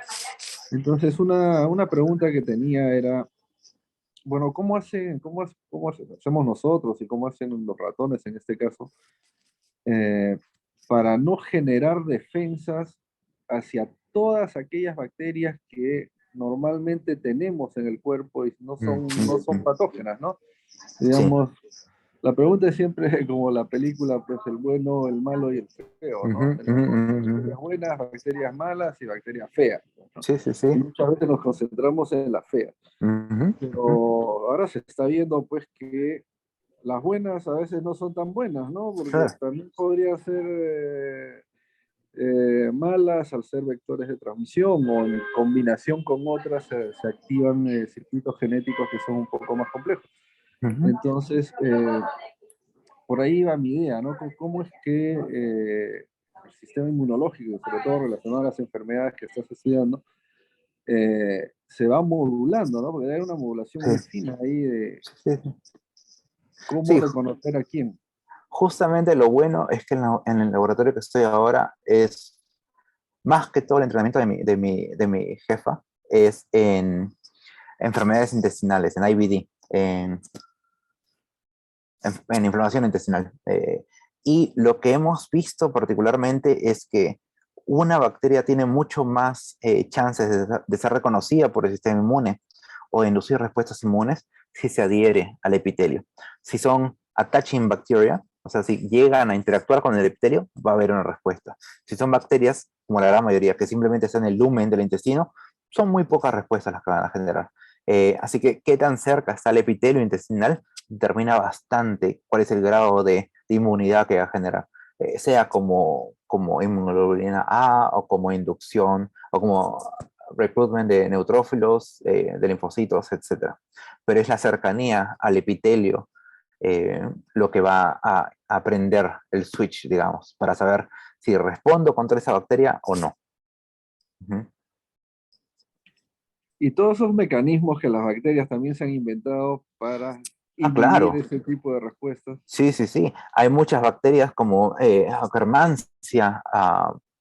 Speaker 6: Entonces, una pregunta que tenía era, bueno, hacemos nosotros y cómo hacen los ratones en este caso, eh, para no generar defensas hacia todas aquellas bacterias que normalmente tenemos en el cuerpo y no son patógenas, ¿no?
Speaker 2: Sí.
Speaker 6: Digamos, la pregunta es siempre como la película, pues el bueno, el malo y el feo, ¿no? Tenemos bacterias buenas, bacterias malas y bacterias feas, ¿no?
Speaker 2: Sí, sí, sí.
Speaker 6: Y muchas veces nos concentramos en las feas. Pero ahora se está viendo pues que las buenas a veces no son tan buenas, ¿no? Porque
Speaker 2: Claro.
Speaker 6: también podría ser malas al ser vectores de transmisión o en combinación con otras se activan circuitos genéticos que son un poco más complejos. Entonces, por ahí va mi idea, ¿no? ¿Cómo es que el sistema inmunológico, sobre todo relacionado a las enfermedades que estás estudiando, se va modulando, ¿no? Porque hay una modulación muy fina ahí de cómo
Speaker 2: Sí,
Speaker 6: reconocer a quién.
Speaker 2: justamente lo bueno es que en el laboratorio que estoy ahora es más que todo el entrenamiento de mi jefa es en enfermedades intestinales, en IBD, en inflamación intestinal. Y lo que hemos visto particularmente es que una bacteria tiene mucho más chances de ser reconocida por el sistema inmune o de inducir respuestas inmunes si se adhiere al epitelio. Si son attaching bacteria, o sea, si llegan a interactuar con el epitelio, va a haber una respuesta. Si son bacterias, como la gran mayoría, que simplemente están en el lumen del intestino, son muy pocas respuestas las que van a generar. Así que, ¿qué tan cerca está el epitelio intestinal? Determina bastante cuál es el grado de inmunidad que va a generar, sea como inmunoglobulina A o como inducción o como recruitment de neutrófilos, de linfocitos, etc. Pero es la cercanía al epitelio lo que va a aprender el switch, digamos, para saber si respondo contra esa bacteria o no.
Speaker 6: Y todos esos mecanismos que las bacterias también se han inventado para inhibir
Speaker 2: Claro.
Speaker 6: ese tipo de respuestas.
Speaker 2: Sí, sí, sí. Hay muchas bacterias como Akkermansia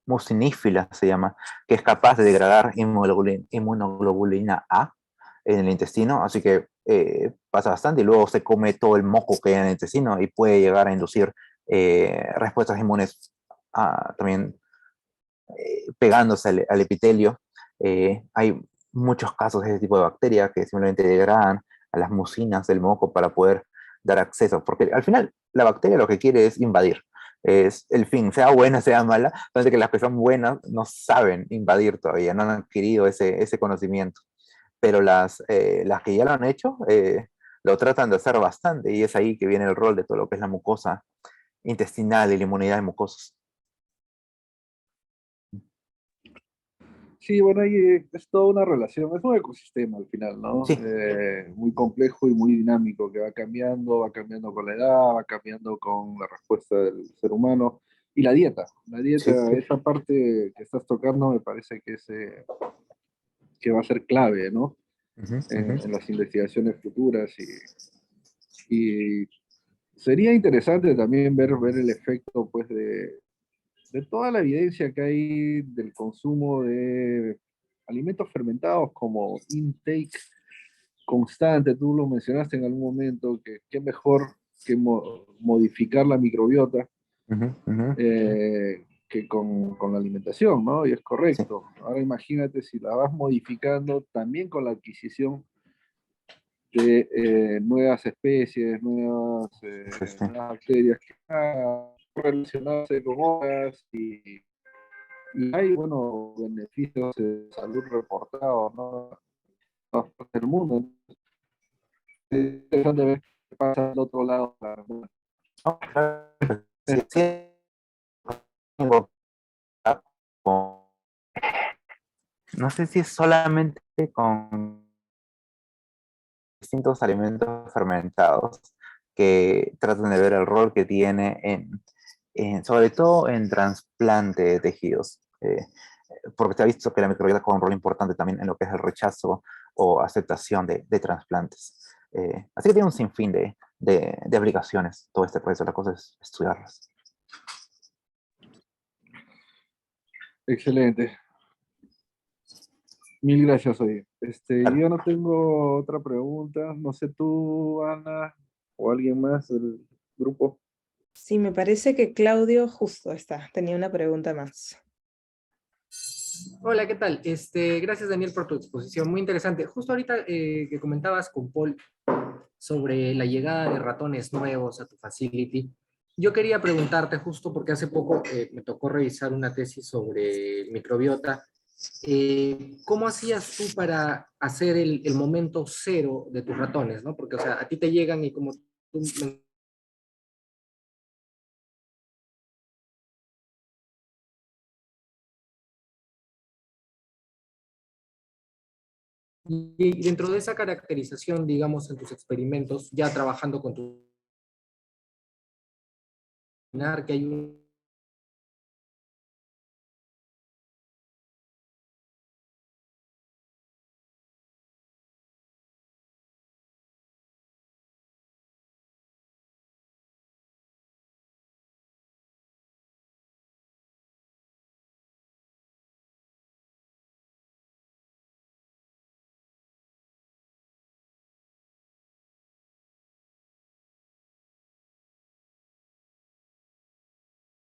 Speaker 2: mucinífila, se llama, que es capaz de degradar inmunoglobulina A en el intestino, así que pasa bastante y luego se come todo el moco que hay en el intestino y puede llegar a inducir respuestas inmunes también pegándose al epitelio. Hay muchos casos de ese tipo de bacterias que simplemente degradan a las mucinas del moco para poder dar acceso, porque al final la bacteria lo que quiere es invadir, es el fin, sea buena, sea mala, entonces que las que son buenas no saben invadir todavía, no han adquirido ese conocimiento, pero las que ya lo han hecho lo tratan de hacer bastante y es ahí que viene el rol de todo lo que es la mucosa intestinal y la inmunidad de mucosos.
Speaker 6: Sí, bueno, ahí es toda una relación, es un ecosistema al final, ¿no?
Speaker 2: Sí.
Speaker 6: Muy complejo y muy dinámico, que va cambiando con la edad, va cambiando con la respuesta del ser humano. Y la dieta,
Speaker 2: Sí, sí.
Speaker 6: esa parte que estás tocando me parece que va a ser clave, ¿no? En las investigaciones futuras y sería interesante también ver el efecto, pues, de toda la evidencia que hay del consumo de alimentos fermentados como intake constante. Tú lo mencionaste en algún momento, que qué mejor que modificar la microbiota que con la alimentación, ¿no? Y es
Speaker 2: Sí.
Speaker 6: correcto. Ahora imagínate si la vas modificando también con la adquisición de nuevas especies,
Speaker 2: Sí, sí.
Speaker 6: nuevas bacterias que van a relacionarse con otras y hay, bueno, beneficios de salud reportados, ¿no? En todas partes del mundo. Es interesante ver qué pasa al otro lado.
Speaker 2: No, claro, sí, sí, tengo no sé si es solamente con distintos alimentos fermentados que tratan de ver el rol que tiene sobre todo en trasplante de tejidos, porque se ha visto que la microbiota juega un rol importante también en lo que es el rechazo o aceptación de trasplantes. Así que tiene un sinfín de aplicaciones todo este proceso, la cosa es estudiarlas.
Speaker 6: Excelente. Mil gracias, oye. Yo no tengo otra pregunta. No sé tú, Ana, o alguien más del grupo.
Speaker 1: Sí, me parece que Claudio justo tenía una pregunta más.
Speaker 7: Hola, ¿qué tal? Gracias, Daniel, por tu exposición. Muy interesante. Justo ahorita que comentabas con Paul sobre la llegada de ratones nuevos a tu facility, yo quería preguntarte justo porque hace poco me tocó revisar una tesis sobre microbiota. ¿Cómo hacías tú para hacer el momento cero de tus ratones, ¿no? Porque, o sea, a ti te llegan y como tú y dentro de esa caracterización, digamos, en tus experimentos, ya trabajando con tu que hay